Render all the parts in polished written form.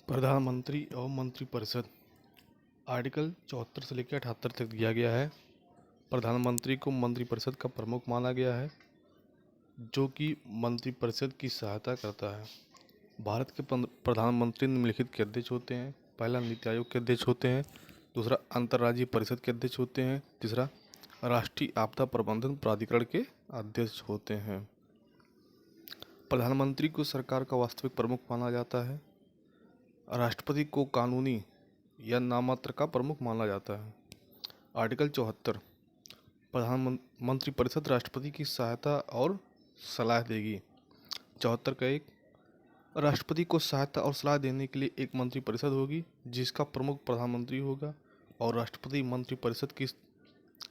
प्रधानमंत्री एवं मंत्रिपरिषद आर्टिकल 74 से लेकर 78 तक दिया गया है। प्रधानमंत्री को मंत्रिपरिषद का प्रमुख माना गया है, जो कि मंत्रिपरिषद की सहायता करता है। भारत के प्रधानमंत्री निम्नलिखित के अध्यक्ष होते हैं। पहला नीति आयोग के अध्यक्ष होते हैं, दूसरा अंतर्राज्यीय परिषद के अध्यक्ष होते हैं, तीसरा राष्ट्रीय आपदा प्रबंधन प्राधिकरण के अध्यक्ष होते हैं। प्रधानमंत्री को सरकार का वास्तविक प्रमुख माना जाता है। राष्ट्रपति को कानूनी या नाममात्र का प्रमुख माना जाता है। आर्टिकल 74 प्रधानमंत्री परिषद राष्ट्रपति की सहायता और सलाह देगी। 74 का एक राष्ट्रपति को सहायता और सलाह देने के लिए एक मंत्रिपरिषद होगी, जिसका प्रमुख प्रधानमंत्री होगा और राष्ट्रपति मंत्रिपरिषद की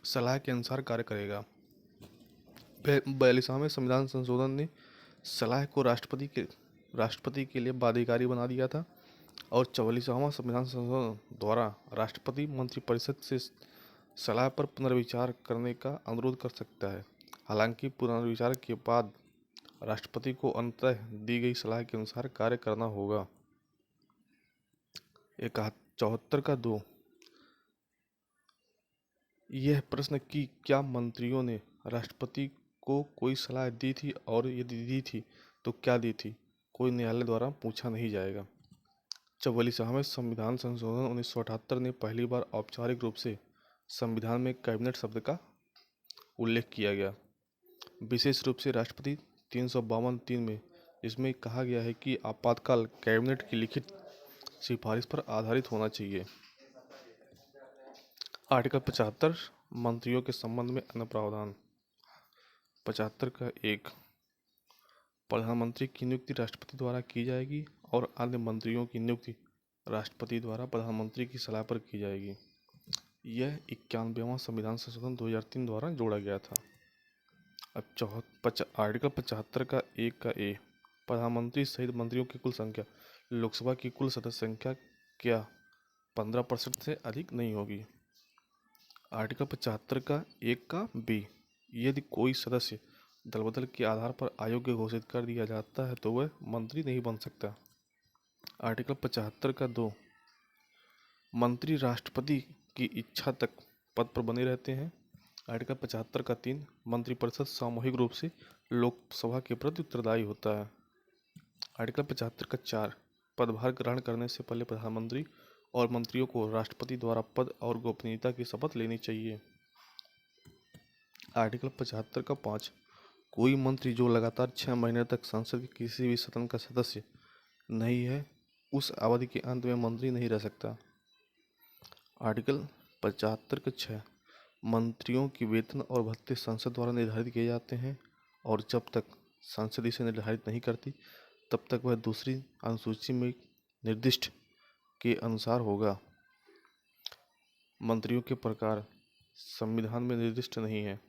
सलाह के अनुसार कार्य करेगा। 42वें संविधान संशोधन ने सलाह को राष्ट्रपति के लिए बाध्यकारी बना दिया था और 44वां संविधान संशोधन द्वारा राष्ट्रपति मंत्रिपरिषद से सलाह पर पुनर्विचार करने का अनुरोध कर सकता है। हालांकि पुनर्विचार के बाद राष्ट्रपति को अंततः दी गई सलाह के अनुसार कार्य करना होगा। 74 का 2 यह प्रश्न कि क्या मंत्रियों ने राष्ट्रपति को कोई सलाह दी थी और यदि दी थी तो क्या दी थी, कोई न्यायालय द्वारा पूछा नहीं जाएगा। 44वें संविधान संशोधन 1978 ने पहली बार औपचारिक रूप से संविधान में कैबिनेट शब्द का उल्लेख किया गया, विशेष रूप से राष्ट्रपति 352(3) में, जिसमें कहा गया है कि आपातकाल कैबिनेट की लिखित सिफारिश पर आधारित होना चाहिए। आर्टिकल 75 मंत्रियों के संबंध में अन्य प्रावधान। 75 का 1 प्रधानमंत्री की नियुक्ति राष्ट्रपति द्वारा की जाएगी और अन्य मंत्रियों की नियुक्ति राष्ट्रपति द्वारा प्रधानमंत्री की सलाह पर की जाएगी। यह 91वां संविधान संशोधन 2003 द्वारा जोड़ा गया था। अब आर्टिकल 75 का 1 का ए प्रधानमंत्री सहित मंत्रियों की कुल संख्या लोकसभा की कुल सदस्य संख्या क्या 15% से अधिक नहीं होगी। आर्टिकल 75 का 1 का बी यदि कोई सदस्य दलबदल के आधार पर अयोग्य घोषित कर दिया जाता है तो वह मंत्री नहीं बन सकता। आर्टिकल 75 का 2 मंत्री राष्ट्रपति की इच्छा तक पद पर बने रहते हैं। आर्टिकल 75 का 3 मंत्रिपरिषद सामूहिक रूप से लोकसभा के प्रति उत्तरदायी होता है। आर्टिकल 75 का 4 पदभार ग्रहण करने से पहले प्रधानमंत्री और मंत्रियों को राष्ट्रपति द्वारा पद और गोपनीयता की शपथ लेनी चाहिए। आर्टिकल 75 का 5 कोई मंत्री जो लगातार 6 महीने तक संसद के किसी भी सदन का सदस्य नहीं है, उस अवधि के अंत में मंत्री नहीं रह सकता। आर्टिकल 75 का 6 मंत्रियों की वेतन और भत्ते संसद द्वारा निर्धारित किए जाते हैं और जब तक संसद इसे निर्धारित नहीं करती तब तक वह दूसरी अनुसूची में निर्दिष्ट के अनुसार होगा। मंत्रियों के प्रकार संविधान में निर्दिष्ट नहीं है।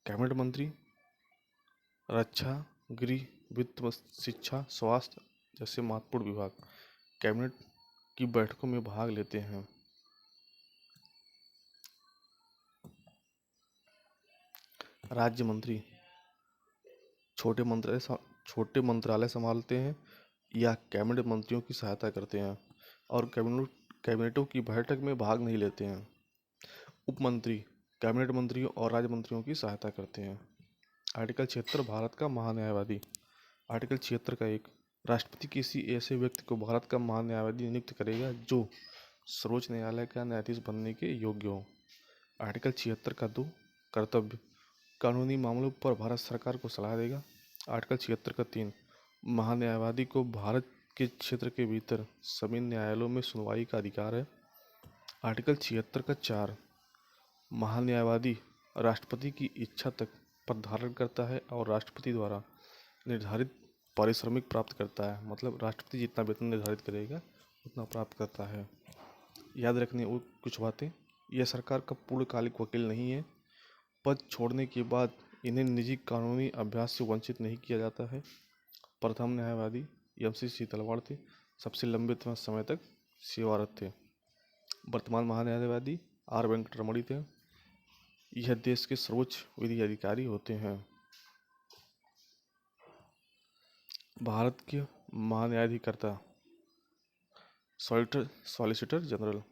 कैबिनेट मंत्री रक्षा, गृह, वित्त, शिक्षा, स्वास्थ्य जैसे महत्वपूर्ण विभाग कैबिनेट की बैठकों में भाग लेते हैं। राज्य मंत्री छोटे मंत्रालय संभालते हैं या कैबिनेट मंत्रियों की सहायता करते हैं और कैबिनेटों की बैठक में भाग नहीं लेते हैं। उपमंत्री कैबिनेट मंत्रियों और राज्य मंत्रियों की सहायता करते हैं। आर्टिकल 76 भारत का महान्यायवादी। आर्टिकल 76 का 1 राष्ट्रपति किसी ऐसे व्यक्ति को भारत का महान्यायवादी नियुक्त करेगा जो सर्वोच्च न्यायालय का न्यायाधीश बनने के योग्य हो। आर्टिकल 76 का 2 कर्तव्य कानूनी मामलों पर भारत सरकार को सलाह देगा। आर्टिकल 76 का 3 महान्यायवादी को भारत के क्षेत्र के भीतर सभी न्यायालयों में सुनवाई का अधिकार है। आर्टिकल 76 का 4 महान्यायवादी राष्ट्रपति की इच्छा तक पद धारण करता है और राष्ट्रपति द्वारा निर्धारित पारिश्रमिक प्राप्त करता है, मतलब राष्ट्रपति जितना वेतन निर्धारित करेगा उतना प्राप्त करता है। याद रखने वो कुछ बातें, यह सरकार का पूर्णकालिक वकील नहीं है। पद छोड़ने के बाद इन्हें निजी कानूनी अभ्यास से वंचित नहीं किया जाता है। प्रथम न्यायवादी MC तलवाड़ थे, सबसे लंबे समय तक सेवारत थे। वर्तमान महान्यायवादी R वेंकटरमणी थे। यह देश के सर्वोच्च विधि अधिकारी होते हैं। भारत के महान्यायाधिकर्ता सॉलिसिटर जनरल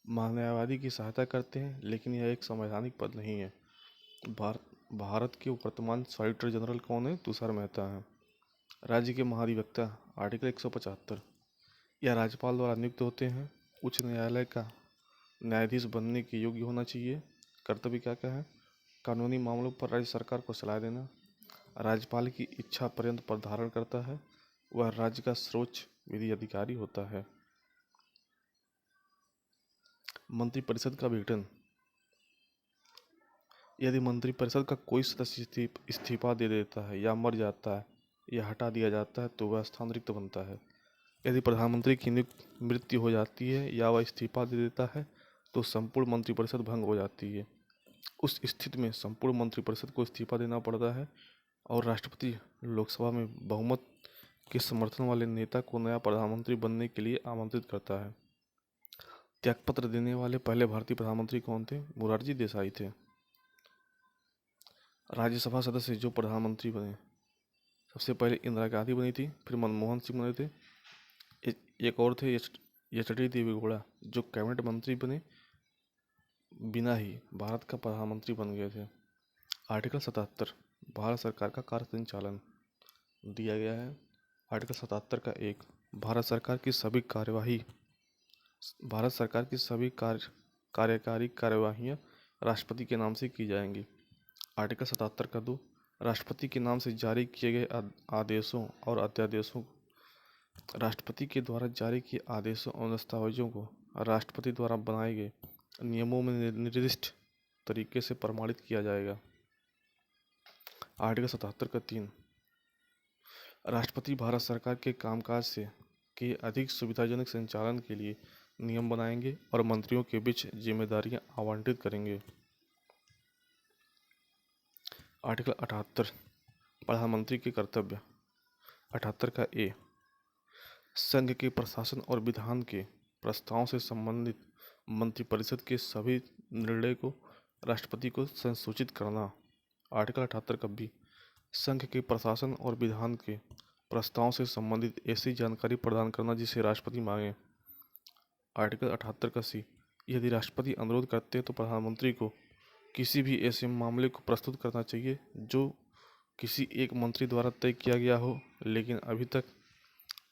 महान्यायवादी की सहायता करते हैं, लेकिन यह एक संवैधानिक पद नहीं है। भारत के वर्तमान सॉलिसिटर जनरल कौन है? तुषार मेहता हैं। राज्य के महाधिवक्ता आर्टिकल 175 यह राज्यपाल द्वारा नियुक्त होते हैं। उच्च न्यायालय का न्यायाधीश बनने के योग्य होना चाहिए। कर्तव्य क्या क्या है? कानूनी मामलों पर राज्य सरकार को सलाह देना, राज्यपाल की इच्छा पर्यंत पद धारण करता है, वह राज्य का सर्वोच्च विधि अधिकारी होता है। मंत्रिपरिषद का विघटन। यदि मंत्रिपरिषद का कोई सदस्य इस्तीफा दे देता है या मर जाता है या हटा दिया जाता है तो वह स्थान रिक्त बनता है। यदि प्रधानमंत्री की मृत्यु हो जाती है या वह इस्तीफा दे देता है तो संपूर्ण मंत्रिपरिषद भंग हो जाती है। उस स्थिति में संपूर्ण मंत्रिपरिषद को इस्तीफा देना पड़ता है और राष्ट्रपति लोकसभा में बहुमत के समर्थन वाले नेता को नया प्रधानमंत्री बनने के लिए आमंत्रित करता है। त्यागपत्र देने वाले पहले भारतीय प्रधानमंत्री कौन थे? मोरारजी देसाई थे। राज्यसभा सदस्य जो प्रधानमंत्री बने, सबसे पहले इंदिरा गांधी बनी थी, फिर मनमोहन सिंह बने थे, एक और थे एच.डी. देवेगौड़ा जो कैबिनेट मंत्री बने, बिना ही भारत का प्रधानमंत्री बन गए थे। आर्टिकल 77 भारत सरकार का कार्य संचालन दिया गया है। आर्टिकल 77 का 1 भारत सरकार की सभी कार्यकारी कार्यवाहियाँ राष्ट्रपति के नाम से की जाएंगी। आर्टिकल 77 का 2 राष्ट्रपति के नाम से जारी किए गए आदेशों और अध्यादेशों राष्ट्रपति के द्वारा जारी किए आदेशों और दस्तावेजों को राष्ट्रपति द्वारा बनाए गए नियमों में निर्दिष्ट तरीके से प्रमाणित किया जाएगा। आर्टिकल 77 का 3 राष्ट्रपति भारत सरकार के कामकाज के अधिक सुविधाजनक संचालन के लिए नियम बनाएंगे और मंत्रियों के बीच जिम्मेदारियां आवंटित करेंगे। आर्टिकल 78 प्रधानमंत्री के कर्तव्य। 78 का ए संघ के प्रशासन और विधान के प्रस्तावों से संबंधित मंत्रिपरिषद के सभी निर्णय को राष्ट्रपति को संसूचित करना। आर्टिकल 78 का बी संघ के प्रशासन और विधान के प्रस्तावों से संबंधित ऐसी जानकारी प्रदान करना जिसे राष्ट्रपति मांगे। आर्टिकल 78 का सी यदि राष्ट्रपति अनुरोध करते हैं तो प्रधानमंत्री को किसी भी ऐसे मामले को प्रस्तुत करना चाहिए जो किसी एक मंत्री द्वारा तय किया गया हो लेकिन अभी तक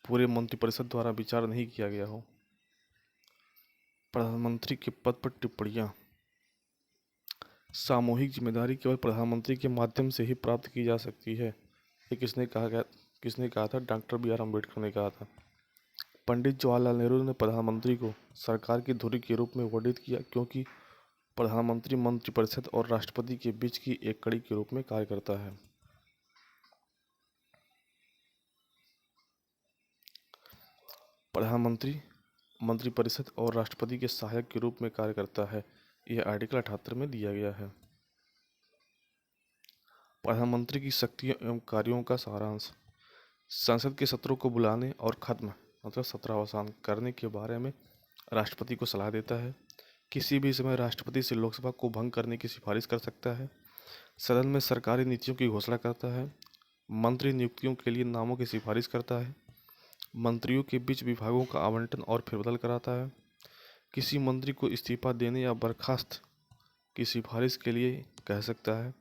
पूरे मंत्रिपरिषद द्वारा विचार नहीं किया गया हो। प्रधानमंत्री के पद पर टिप्पणियां। सामूहिक जिम्मेदारी केवल प्रधानमंत्री के माध्यम से ही प्राप्त की जा सकती है। ये किसने कहा था? डॉक्टर बी आर अम्बेडकर ने कहा था। पंडित जवाहरलाल नेहरू ने प्रधानमंत्री को सरकार की धुरी के रूप में वर्णित किया क्योंकि प्रधानमंत्री मंत्रिपरिषद और राष्ट्रपति के बीच की एक कड़ी के रूप में कार्य करता है। प्रधानमंत्री मंत्रिपरिषद और राष्ट्रपति के सहायक के रूप में कार्य करता है। यह आर्टिकल 78 में दिया गया है। प्रधानमंत्री की शक्तियों एवं कार्यों का सारांश। संसद के सत्रों को बुलाने और खत्म मतलब सत्रावसान करने के बारे में राष्ट्रपति को सलाह देता है। किसी भी समय राष्ट्रपति से लोकसभा को भंग करने की सिफारिश कर सकता है। सदन में सरकारी नीतियों की घोषणा करता है। मंत्री नियुक्तियों के लिए नामों की सिफारिश करता है। मंत्रियों के बीच विभागों का आवंटन और फेरबदल कराता है। किसी मंत्री को इस्तीफा देने या बर्खास्त की सिफारिश के लिए कह सकता है।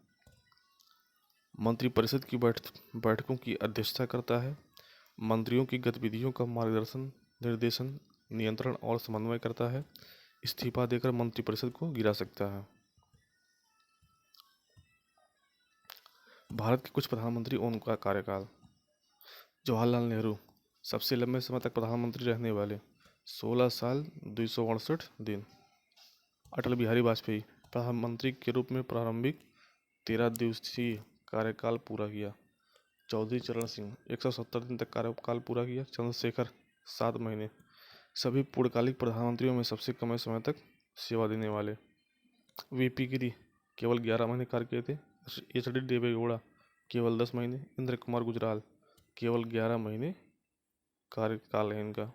मंत्रिपरिषद की बैठकों की अध्यक्षता करता है। मंत्रियों की गतिविधियों का मार्गदर्शन, निर्देशन, नियंत्रण और समन्वय करता है। इस्तीफा देकर मंत्रिपरिषद को गिरा सकता है। भारत के कुछ प्रधानमंत्री और उनका कार्यकाल। जवाहरलाल नेहरू सबसे लंबे समय तक प्रधानमंत्री रहने वाले 16 साल 268 दिन। अटल बिहारी वाजपेयी प्रधानमंत्री के रूप में प्रारंभिक 13 दिवसीय कार्यकाल पूरा किया। चौधरी चरण सिंह 170 दिन तक कार्यकाल पूरा किया। चंद्रशेखर 7 महीने। सभी पूर्णकालिक प्रधानमंत्रियों में सबसे कम समय तक सेवा देने वाले। वीपी गिरी केवल 11 महीने कार्य किए थे। एच.डी. देवेगौड़ा केवल 10 महीने। इंद्र कुमार गुजराल केवल 11 महीने कार्यकाल है इनका।